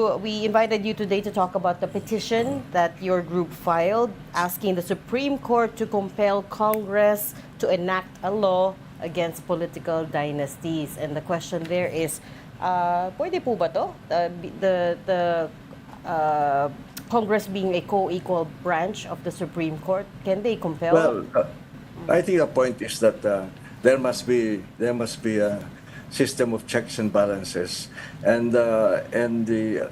We invited you today to talk about the petition that your group filed asking the Supreme Court to compel Congress to enact a law against political dynasties. And the question there is, pwede po ba to? Congress being a co-equal branch of the Supreme Court, can they compel? Well, I think the point is that there must be a system of checks and balances, and the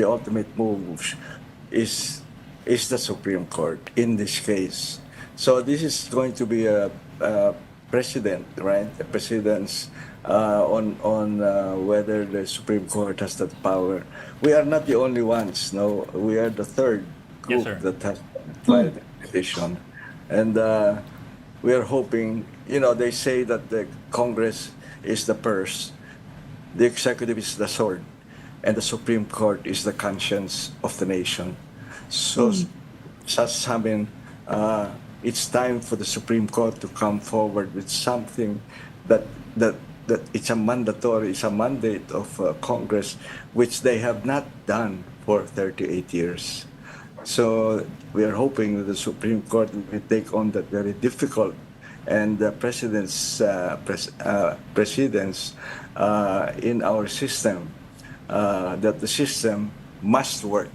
ultimate move is the Supreme Court in this case. So this is going to be a precedent, right? The precedents on whether the Supreme Court has that power. We are not the only ones. No, we are the third group that has filed the petition, and we are hoping. You know, they say that the Congress is the purse, the executive is the sword, and the Supreme Court is the conscience of the nation. So, it's time for the Supreme Court to come forward with something that it's a mandate of Congress, which they have not done for 38 years. So we are hoping that the Supreme Court will take on that very difficult and the precedents in our system, that the system must work.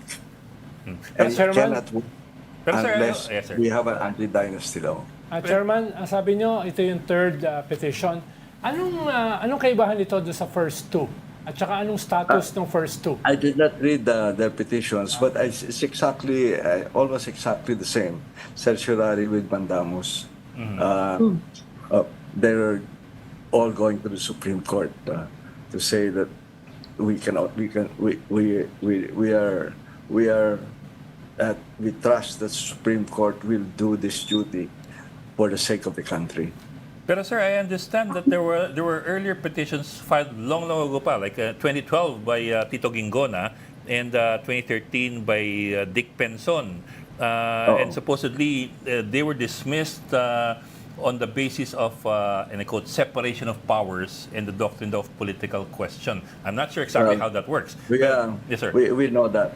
And it cannot work unless we have an anti-dynasty law. Chairman, sabi nyo, ito yung third petition. Anong kaibahan nito doon sa first two? At saka anong status ng first two? I did not read their petitions, but it's exactly, almost exactly the same. Certiorari with mandamus. They're all going to the Supreme Court to say that we trust that the Supreme Court will do this duty for the sake of the country. Pero sir, I understand that there were earlier petitions filed long ago pa, like 2012 by Tito Gingona and 2013 by Dick Penson. And supposedly they were dismissed on the basis of, and I quote, separation of powers and the doctrine of political question. I'm not sure exactly how that works. Yes, sir. We know that.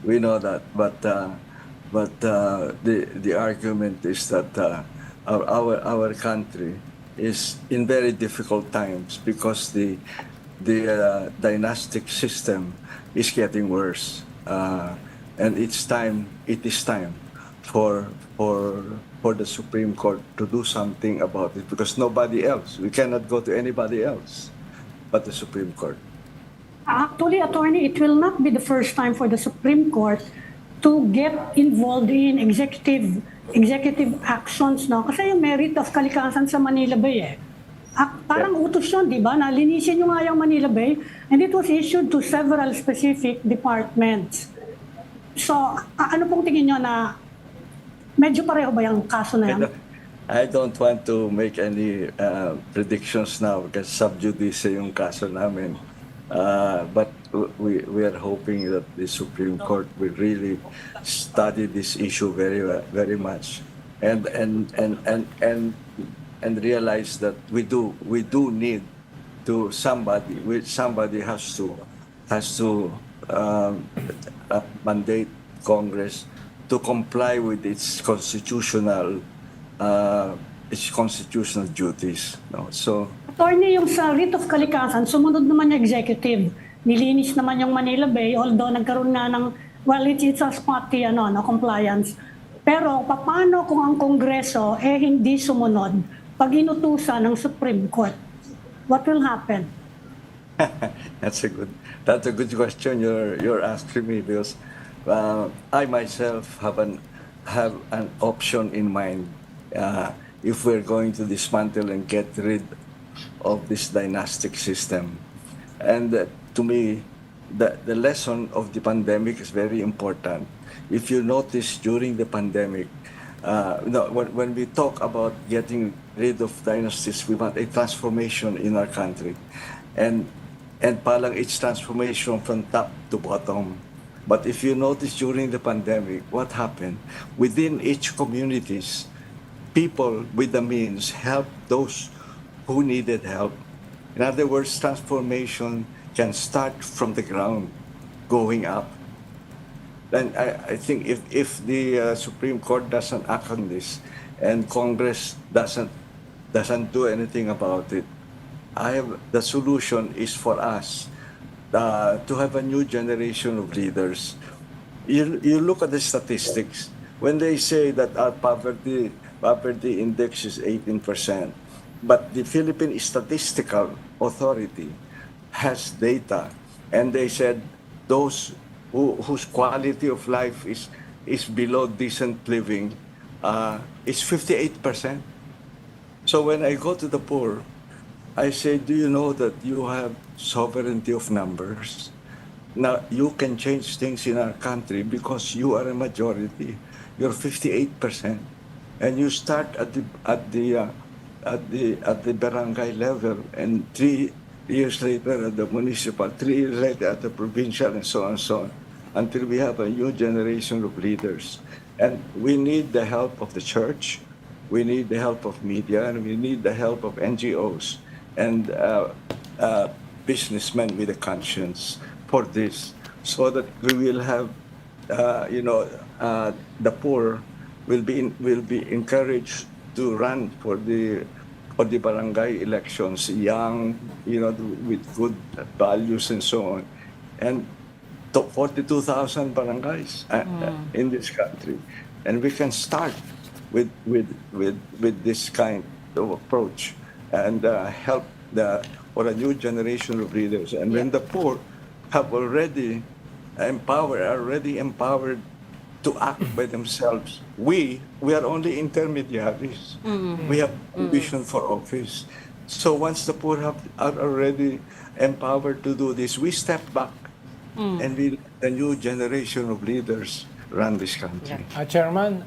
We know that. But the argument is that our country is in very difficult times because the dynastic system is getting worse. And it is time for the Supreme Court to do something about it, because nobody else, we cannot go to anybody else but the Supreme Court. Actually, Attorney, it will not be the first time for the Supreme Court to get involved in executive actions, no? Kasi yung merit of kalikasan sa Manila Bay, parang utos yun, di ba? Nalinisin nyo nga yung Manila Bay, and it was issued to several specific departments. So, ano pong tingin nyo na medyo pareho ba yung kaso na yan? I don't want to make any predictions now because sub judice yung kaso namin. But we are hoping that the Supreme Court will really study this issue very much and realize that we do need to somebody has to mandate Congress to comply with its constitutional duties. No? So, Attorney, yung sa writ of kalikasan, sumunod naman yung executive. Nilinis naman yung Manila Bay, although nagkaroon nga ng, well, it's a spotty compliance. Pero paano kung ang Kongreso hindi sumunod pag inutusan ng Supreme Court? What will happen? That's a good question you're asking me, because I myself have an option in mind if we're going to dismantle and get rid of this dynastic system. And to me, the lesson of the pandemic is very important. If you notice during the pandemic, when we talk about getting rid of dynasties, we want a transformation in our country. And palang it's transformation from top to bottom. But if you notice during the pandemic, what happened? Within each communities, people with the means helped those who needed help. In other words, transformation can start from the ground, going up. Then I think if the Supreme Court doesn't act on this, and Congress doesn't do anything about it, the solution is for us to have a new generation of leaders. You look at the statistics. When they say that our poverty index is 18%, but the Philippine Statistical Authority has data, and they said those whose quality of life is below decent living is 58%. So when I go to the poor, I say, do you know that you have sovereignty of numbers? Now, you can change things in our country because you are a majority. You're 58%. And you start at the barangay level, and 3 years later at the municipal, 3 years later at the provincial, and so on, until we have a new generation of leaders. And we need the help of the church, we need the help of media, and we need the help of NGOs and businessmen with a conscience for this, so that we will have, the poor will be encouraged to run for the barangay elections, young, with good values and so on, and 42,000 barangays in this country, and we can start with this kind of approach and help for a new generation of leaders. And when the poor have already empowered to act by themselves, we are only intermediaries. We have vision for office. So once the poor are already empowered to do this, we step back and we let the new generation of leaders run this country. Chairman,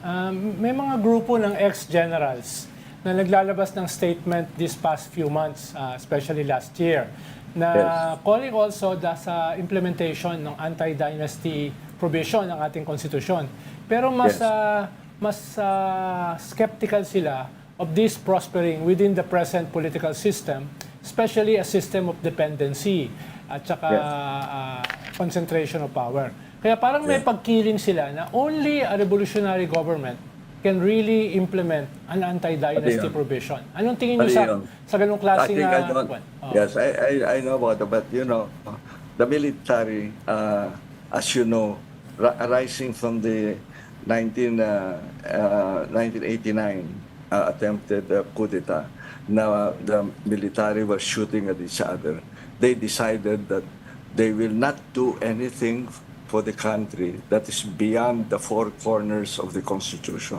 may mga grupo ng ex-generals na naglalabas ng statement this past few months, especially last year, na calling also sa implementation ng anti-dynasty provision ng ating konstitusyon. Pero mas skeptical sila of this prospering within the present political system, especially a system of dependency at saka concentration of power. Kaya parang may pagkiling sila na only a revolutionary government can really implement an anti-dynasty provision. Anong tingin niyo sa ganung klaseng Yes, I know about it, but the military, as you know, arising from the 1989 attempted coup d'etat, now the military was shooting at each other. They decided that they will not do anything for the country that is beyond the four corners of the Constitution.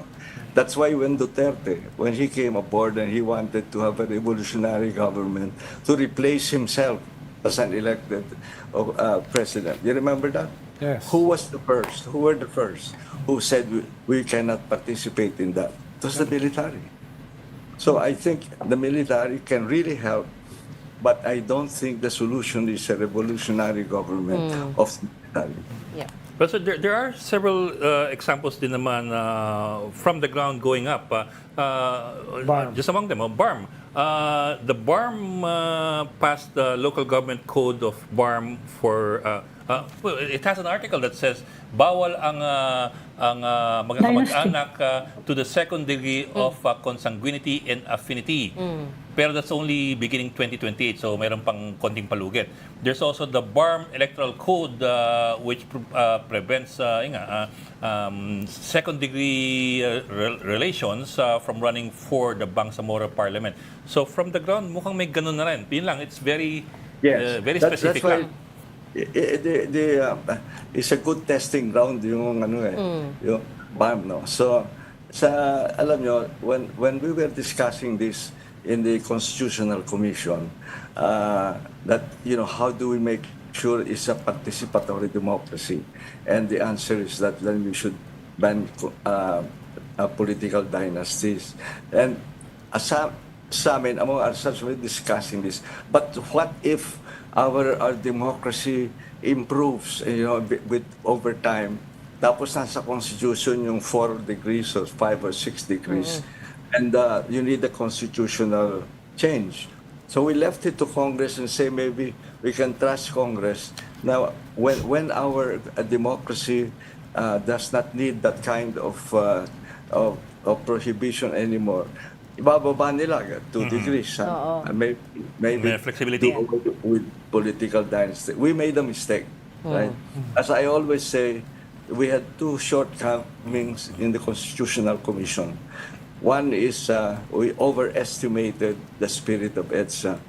That's why when Duterte, when he came aboard and he wanted to have a revolutionary government to replace himself as an elected president. You remember that? Yes. Who was the first? Who were the first who said we cannot participate in that? It was the military. So I think the military can really help, but I don't think the solution is a revolutionary government of the military. Yeah. But so there are several examples din naman from the ground going up. BARM. Just among them, BARM. The BARM passed the local government code of BARM for... well, it has an article that says bawal ang magkakamag-anak to the second degree of consanguinity and affinity. Pero that's only beginning 2028, so meron pang konting palugit. There's also the BARM Electoral Code which prevents second degree relations from running for the Bangsamoro Parliament. So from the ground, mukhang may ganun na rin. Yun lang, it's very very specific. That's why it's a good testing ground yung yung BARM, no. So alam nyo, when we were discussing this in the Constitutional Commission, that how do we make sure it's a participatory democracy, and the answer is that then we should ban political dynasties. And sa amin, among ourselves, we're discussing this. But what if our democracy improves, with over time? Tapos nasa Constitution yung 4 degrees or 5 or 6 degrees. And you need a constitutional change. So we left it to Congress and say maybe we can trust Congress. Now, when our democracy does not need that kind of prohibition anymore, ibababa nila 2 degrees. Maybe May flexibility. do away with political dynasty. We made a mistake, right? As I always say, we had 2 shortcomings in the Constitutional Commission. One is we overestimated the spirit of EDSA,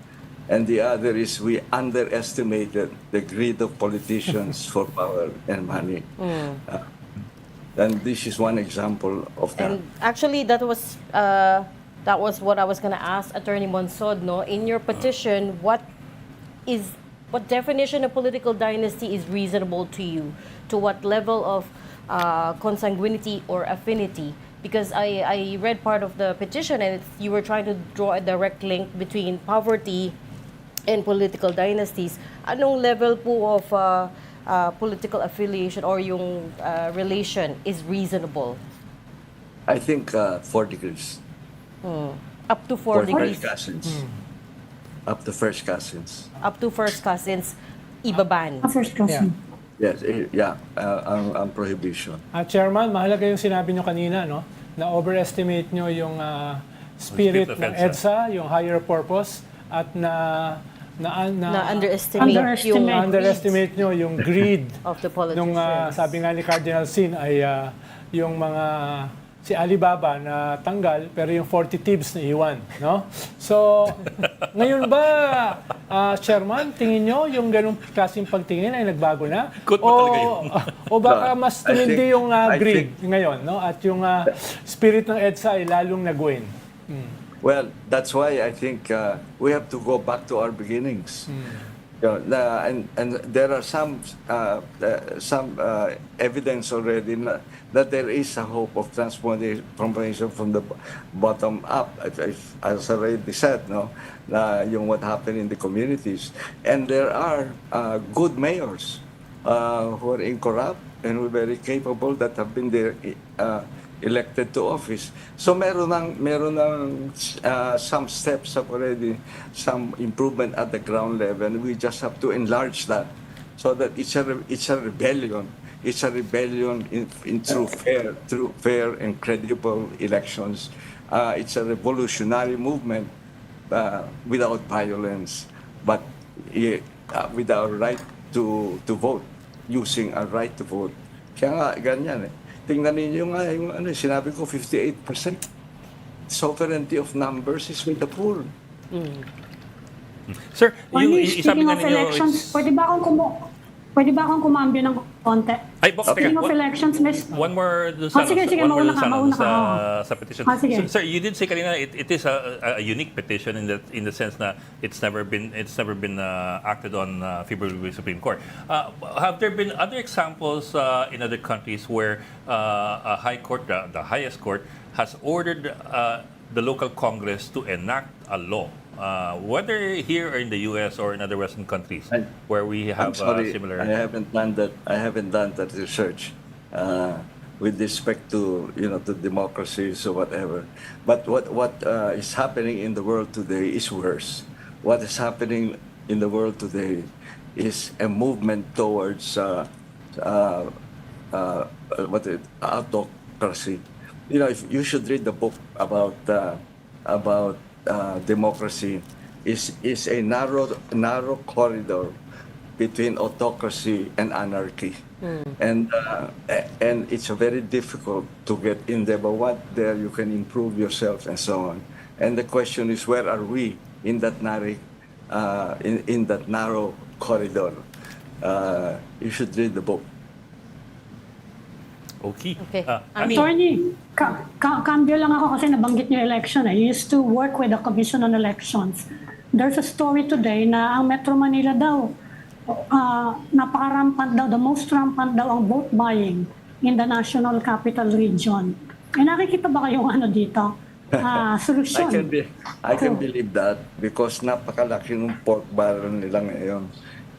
and the other is we underestimated the greed of politicians for power and money. And this is one example of that. And actually, that was what I was going to ask Attorney Monsod. No, in your petition, what definition of political dynasty is reasonable to you? To what level of consanguinity or affinity? Because I read part of the petition, and you were trying to draw a direct link between poverty and political dynasties. Anong level po of political affiliation or yung relation is reasonable? I think 4 degrees. Up to 4 degrees. First cousins. Up to first cousins. Up to first cousins, ibaban. First cousin. Yes, ang prohibition. Chairman, mahalaga yung sinabi nyo kanina, no? Na overestimate nyo yung spirit Spirit of ng EDSA. EDSA, yung higher purpose, at na Underestimate nyo yung greed of the nung politicians. sabi nga ni Cardinal Sin ay yung mga si Alibaba na tanggal pero yung 40 thieves na iwan, no? So, ngayon ba, Chairman, tingin nyo yung ganung klaseng pagtingin ay nagbago na? Good po talaga yun. O baka mas I tumindi think- yung I greed think- ngayon, no? At yung spirit ng EDSA ay lalong nagwin. Well, that's why I think we have to go back to our beginnings. And there are some evidence already that there is a hope of transformation from the bottom up. As I already said, no, yung what happened in the communities, and there are good mayors who are incorrupt and who are very capable that have been there. Elected to office. So meron ng some steps up already, some improvement at the ground level. We just have to enlarge that so that it's a rebellion. It's a rebellion through fair and credible elections. It's a revolutionary movement without violence, but with our right to vote, using our right to vote. Kaya nga, ganyan eh. Tingnan ninyo nga yung sinabi ko, 58%. Sovereignty of numbers is with the poor. Sir, Attorney, isabi speaking nga of ninyo, elections, pwede ba akong kumambyo ng konti? Ay, teka, Speaking of elections, Miss... one more dun sige, mauna ka. sa petition. Sige. Sir, you did say kanina it is a unique petition in the sense na it's never been acted on favorably by the Supreme Court. Have there been other examples in other countries where a high court, the highest court, has ordered the local Congress to enact a law, whether here or in the U.S. or in other Western countries, where we have I'm sorry, similar? I haven't done that research with respect to to democracies or whatever. But what is happening in the world today is worse. What is happening in the world today is a movement towards autocracy. If you should read the book about democracy. Is a narrow corridor between autocracy and anarchy, and it's very difficult to get in there. But what there you can improve yourself and so on. And the question is, where are we in that narrow corridor? You should read the book. Okay. Ami. Attorney, cambio lang ako kasi nabanggit niyo election. I used to work with the Commission on Elections. There's a story today na ang Metro Manila daw, napakarampant daw, the most rampant daw ang vote buying in the National Capital Region. Nakikita ba kayong dito? Solusyon. I can believe that because napakalaki ng pork barrel nila ngayon.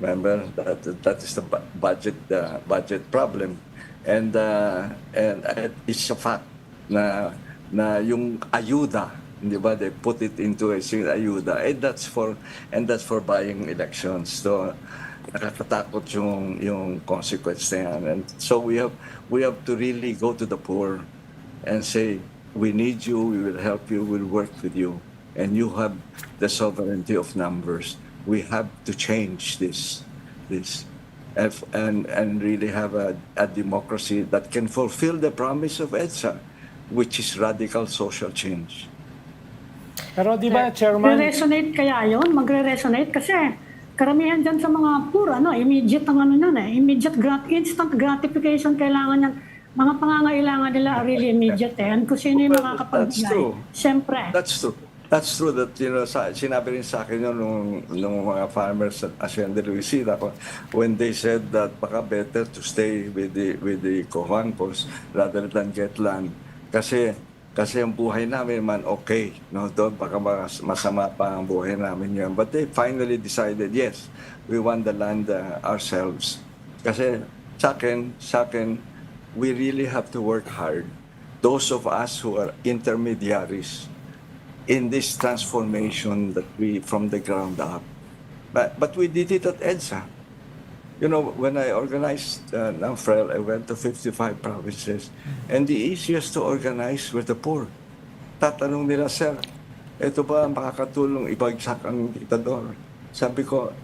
Remember that is the budget problem. And it's a fact na yung ayuda di ba? They put it into a single ayuda, and that's for buying elections. So nakakatakot yung consequence na yan. And so we have to really go to the poor and say, we need you, we will help you, we'll work with you, and you have the sovereignty of numbers. We have to change this and really have a democracy that can fulfill the promise of EDSA, which is radical social change. Pero di ba, Chairman, Magre-resonate kaya yun? Magre-resonate kasi karamihan dyan sa mga pura, immediate ang instant gratification kailangan yan. Mga pangangailangan nila are really immediate and kung sino yung Well, that's makakapagbigay. true. Siyempre. That's true that, sinabi rin sa akin yun nung mga farmers at Hacienda Luisita when they said that baka better to stay with the Cojuangcos rather than get land. Kasi ang buhay namin man okay, no? Doon baka masama pa ang buhay namin yun. But they finally decided, yes, we want the land ourselves. Kasi sa akin, we really have to work hard. Those of us who are intermediaries in this transformation that from the ground up. But we did it at EDSA. When I organized NAMFREL, I went to 55 provinces. And the easiest to organize were the poor. Tatanong nila, sir, ito ba makakatulong ibagsak ang diktador? Sabi ko,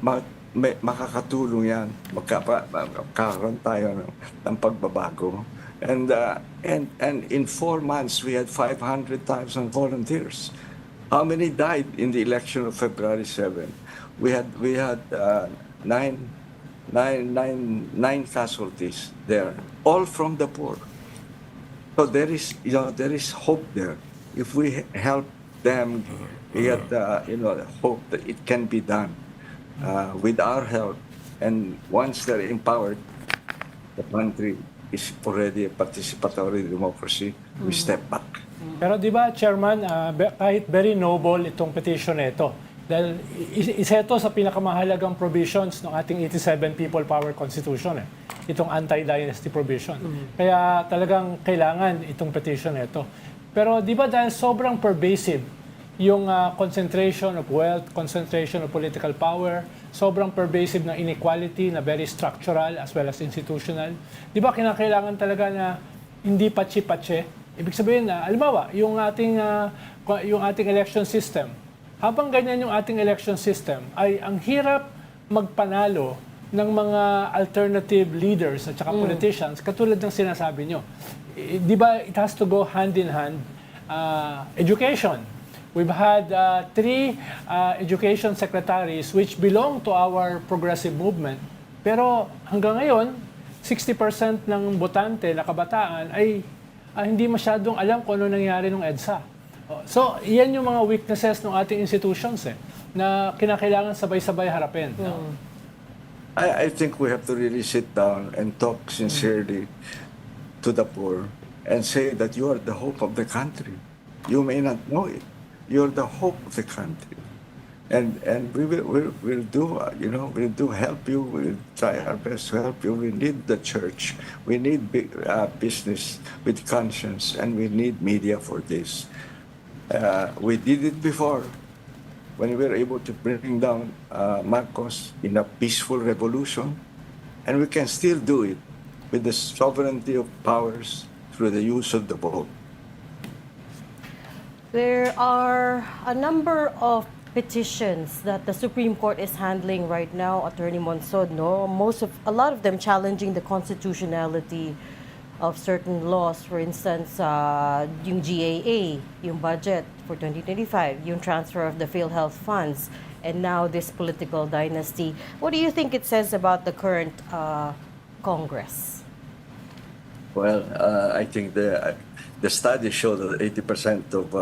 makakatulong yan. Magkakaroon tayo ng pagbabago. And in 4 months, we had 500,000 volunteers. How many died in the election of February 7? We had nine casualties there, all from the poor. So there is hope there. If we help them get hope that it can be done with our help, and once they're empowered, the country is already a participatory democracy. We step back. pero di ba, Chairman, kahit very noble itong petition nito, dahil isa ito sa pinakamahalagang provisions ng ating 87 People Power Constitution, itong anti-dynasty provision. Kaya talagang kailangan itong petition nito. Pero di ba dahil sobrang pervasive yung concentration of wealth, concentration of political power, sobrang pervasive ng inequality na very structural as well as institutional, di ba kinakailangan talaga na hindi patsi-patsi? Ibig sabihin na, halimbawa, yung ating election system, habang ganyan yung ating election system, ay ang hirap magpanalo ng mga alternative leaders at saka politicians, katulad ng sinasabi nyo. Di ba, it has to go hand in hand. Education. We've had 3 education secretaries which belong to our progressive movement. Pero hanggang ngayon, 60% ng botante na kabataan ay hindi masyadong alam kung ano nangyari ng EDSA. So, yan yung mga weaknesses ng ating institutions na kinakailangan sabay-sabay harapin. I think we have to really sit down and talk sincerely to the poor and say that you are the hope of the country. You may not know it. You're the hope of the country. And we'll do help you. We'll try our best to help you. We need the church. We need business with conscience, and we need media for this. We did it before when we were able to bring down Marcos in a peaceful revolution, and we can still do it with the sovereignty of powers through the use of the vote. There are a number of petitions that the Supreme Court is handling right now, Attorney Monsod, no? A lot of them challenging the constitutionality of certain laws. For instance, yung GAA, yung budget for 2025, yung transfer of the PhilHealth funds, and now this political dynasty. What do you think it says about the current Congress? Well, I think the studies show that 80% of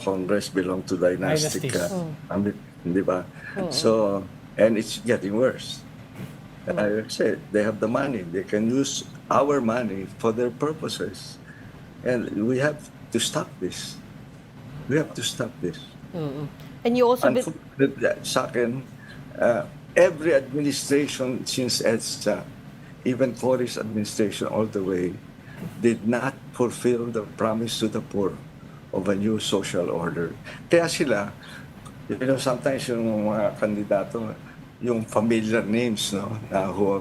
Congress belong to dynastic. Di ba? So, and it's getting worse. I said they have the money. They can use our money for their purposes, and we have to stop this. We have to stop this. And you also Sa akin, every administration since EDSA, even Cory's administration all the way, did not fulfill the promise to the poor of a new social order. Kaya sila, sometimes yung mga kandidato, yung familiar names, no, na who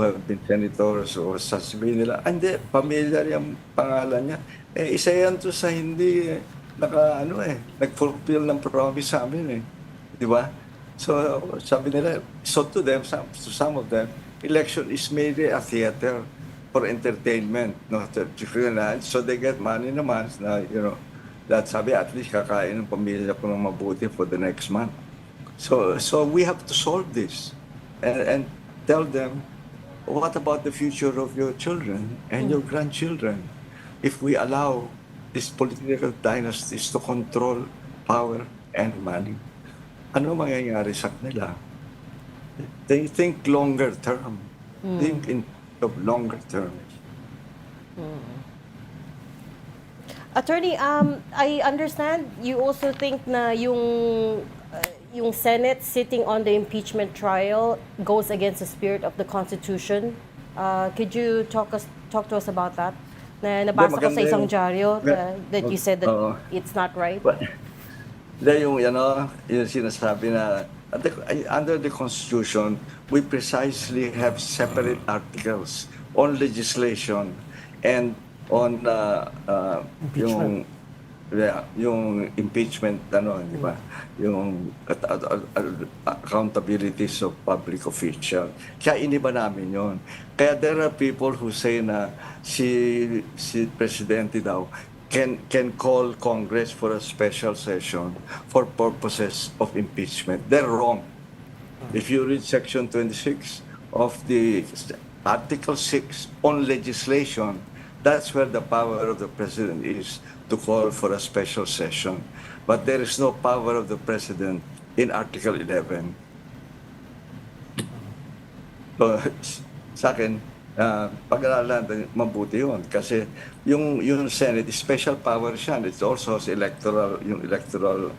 have been senators, o sasabihin nila, hindi, familiar yung pangalan niya. Isa yan to sa hindi nag-fulfill ng promise sa amin, di ba? So sabi nila, so to them, to some of them, election is merely a theater for entertainment, no? So they get money naman na, that sabi, at least kakain ng pamilya ko ng mabuti for the next month. So we have to solve this and tell them, what about the future of your children and your grandchildren if we allow these political dynasties to control power and money? Ano mangyayari sa kanila? They think longer term. Think in of longer term. Attorney, I understand you also think na yung Senate sitting on the impeachment trial goes against the spirit of the Constitution. Could you talk to us about that? Nabasa ko sa isang dyaryo that you said that it's not right. Yung sinasabi na under the Constitution, we precisely have separate articles on legislation and on yung impeachment, di ba? Yung accountabilities of public official. Kaya iniba namin yon. Kaya there are people who say na si Presidente daw can call Congress for a special session for purposes of impeachment. They're wrong. If you read Section 26 of the Article 6 on legislation, that's where the power of the President is to call for a special session. But there is no power of the President in Article 11. So, sa akin, pag-aralan natin mabuti yun. Kasi yung Senate, special power siya. It's also electoral, yung electoral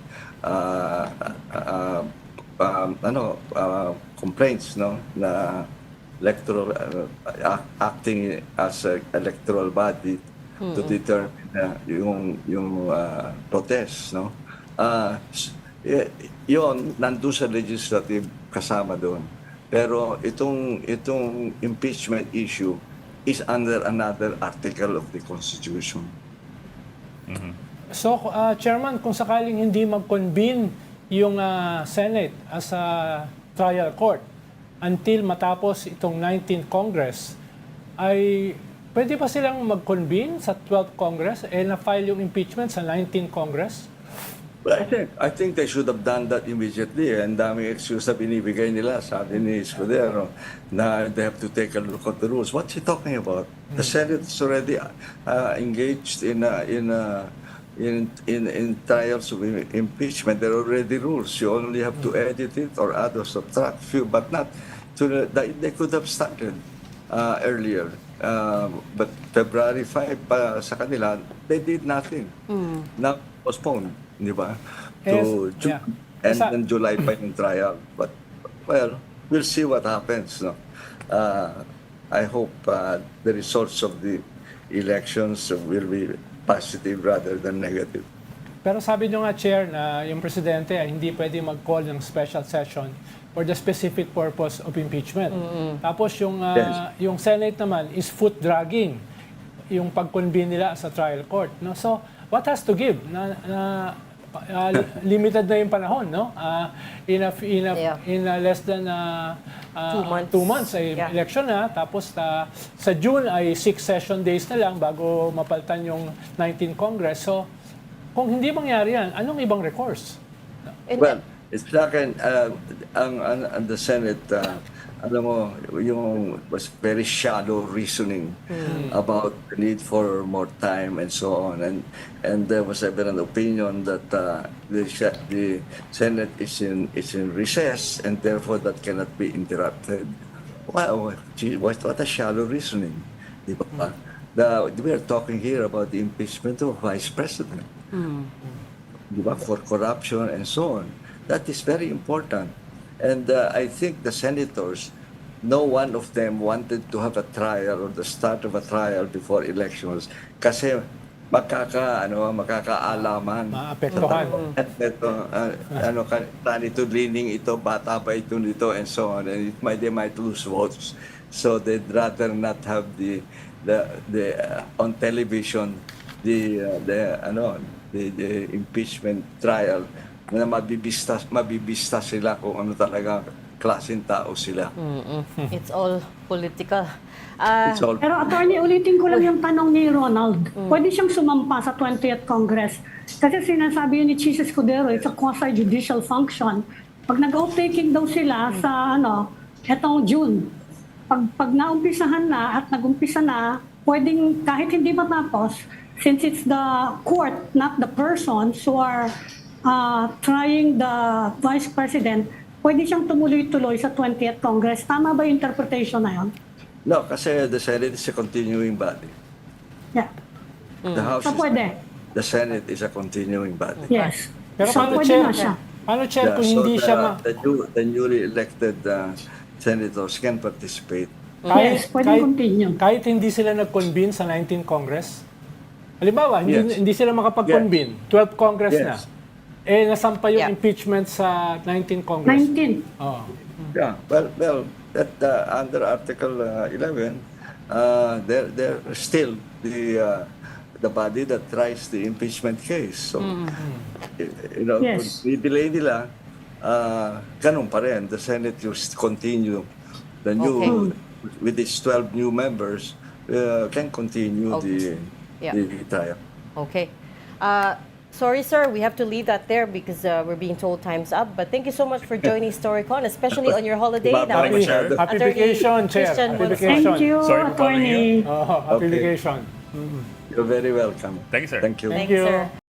complaints, no? Na electoral acting as an electoral body to determine yung protest, no? Yon nandun sa legislative kasama doon. Pero itong impeachment issue is under another article of the Constitution. So, Chairman, kung sakaling hindi mag-convene yung Senate as a trial court until matapos itong 19th Congress, ay pwede pa silang mag-convene sa 12th Congress na-file yung impeachment sa 19th Congress? But I think they should have done that immediately. And daming excuse na binibigay nila, sabi ni Escudero, na they have to take a look at the rules. What's he talking about? The Senate is already engaged in trials of impeachment. There are already rules. You only have to edit it or add or subtract few, but not to they could have started earlier. But February 5 pa sa kanila, they did nothing. Now postponed, di ba? To June, and then July pa yung trial. But, well, we'll see what happens. No? I hope the results of the elections will be positive rather than negative. Pero sabi nyo nga, Chair, na yung Presidente ay hindi pwede mag-call ng special session for the specific purpose of impeachment. Tapos yung Senate naman is foot-dragging yung pag-convene nila sa trial court. No? So, what has to give? Limited na yung panahon, no? In less than 2 months ay election na. Tapos sa June ay 6 session days na lang bago mapalitan yung 19th Congress. So, kung hindi mangyari yan, anong ibang recourse? Well, it's sa akin, the Senate, alam mo, yung was very shallow reasoning about the need for more time and so on. And there was ever an opinion that the Senate is in recess and therefore that cannot be interrupted. Wow, gee, what a shallow reasoning. Di ba? We are talking here about the impeachment of Vice President. Di ba? For corruption and so on. That is very important. And I think the senators, no one of them wanted to have a trial or the start of a trial before elections kasi makakaalaman. Maapektuhan. At ito, planito leaning ito, bata pa ito nito, and so on. And they might lose votes. So they'd rather not have the on television the impeachment trial na mabibista sila kung ano talaga klaseng tao sila. It's all political. It's all Pero attorney, ulitin ko lang yung tanong ni Ronald. Pwede siyang sumampa sa 20th Congress. Kasi sinasabi yun ni Chis Escudero, it's a quasi-judicial function. Pag nag-oath-taking daw sila sa etong June, pag naumpisahan na at nagumpisa na, pwedeng kahit hindi matapos, since it's the court, not the persons who are trying the Vice President, pwede siyang tumuloy-tuloy sa 20th Congress. Tama ba yung interpretation na yun? No, kasi the Senate is a continuing body. Yeah. The House So pwede? the Senate is a continuing body. Yes. Pero So paano, pwede Chair? na siya. Paano, Chair, kung hindi siya the newly elected senators can participate. Yes, pwede continue. Kahit hindi sila nag-convene sa 19th Congress? Halimbawa, Yes. hindi sila makapag-convene. 12th Congress na. Yes. Nasampa yung Yeah. impeachment sa 19th Congress. 19. Oh. Yeah, well, that under Article 11, they're still the body that tries the impeachment case. So, Yes. kung i-delay nila, ganun pa rin. The Senate will continue. The new, with its 12 new members, can continue the trial. Okay. Sorry, sir, we have to leave that there because we're being told time's up. But thank you so much for joining Storycon, especially on your holiday. Happy- That was Happy Happy Attorney vacation, Chair. Christian Happy Monsod. vacation. Thank you, Sorry for calling attorney. Happy Okay. vacation. You're very welcome. Thank you, sir. Thank you. Thanks, you. sir.